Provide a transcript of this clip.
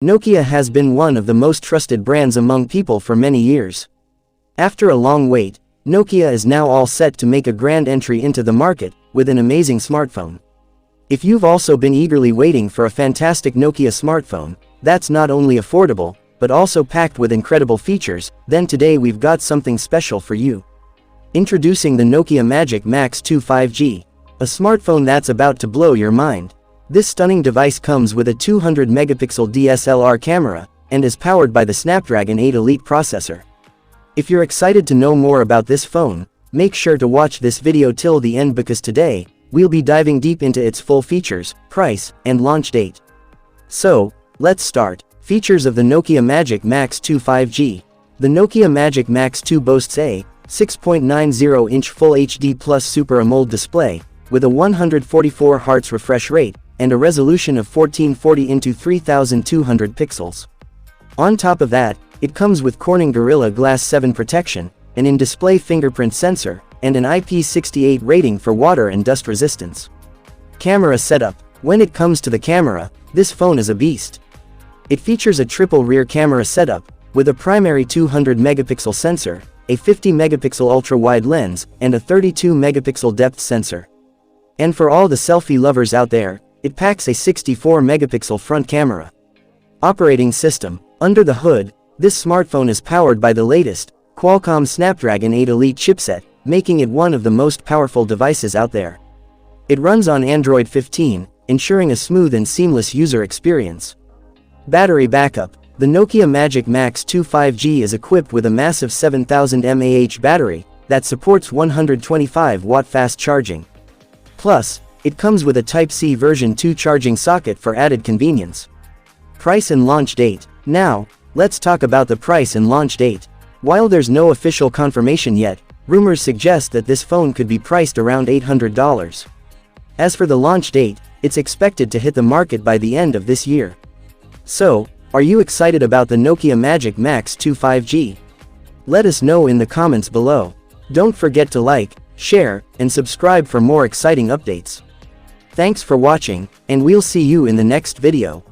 Nokia has been one of the most trusted brands among people for many years. After a long wait, Nokia is now all set to make a grand entry into the market, with an amazing smartphone. If you've also been eagerly waiting for a fantastic Nokia smartphone, that's not only affordable, but also packed with incredible features, then today we've got something special for you. Introducing the Nokia Magic Max 2 5G, a smartphone that's about to blow your mind. This stunning device comes with a 200 megapixel DSLR camera, and is powered by the Snapdragon 8 Elite processor. If you're excited to know more about this phone, make sure to watch this video till the end because today, we'll be diving deep into its full features, price, and launch date. So, let's start. Features of the Nokia Magic Max 2 5G. The Nokia Magic Max 2 boasts a 6.90-inch Full HD Plus Super AMOLED display, with a 144 Hz refresh rate, and a resolution of 1440 x 3200 pixels. On top of that, it comes with Corning Gorilla Glass 7 protection, an in-display fingerprint sensor, and an IP68 rating for water and dust resistance. Camera setup. When it comes to the camera, this phone is a beast. It features a triple rear camera setup, with a primary 200 megapixel sensor, a 50 megapixel ultra-wide lens, and a 32 megapixel depth sensor. And for all the selfie lovers out there, it packs a 64 megapixel front camera. Operating system. Under the hood, this smartphone is powered by the latest Qualcomm Snapdragon 8 Elite chipset, making it one of the most powerful devices out there. It runs on Android 15, ensuring a smooth and seamless user experience. Battery backup. The Nokia Magic Max 2 5G is equipped with a massive 7000 mAh battery that supports 125-watt fast charging. Plus, it comes with a Type-C version 2 charging socket for added convenience. Price and launch date. Now, let's talk about the price and launch date. While there's no official confirmation yet, rumors suggest that this phone could be priced around $800. As for the launch date, it's expected to hit the market by the end of this year. So, are you excited about the Nokia Magic Max 2 5G? Let us know in the comments below. Don't forget to like, share, and subscribe for more exciting updates. Thanks for watching, and we'll see you in the next video.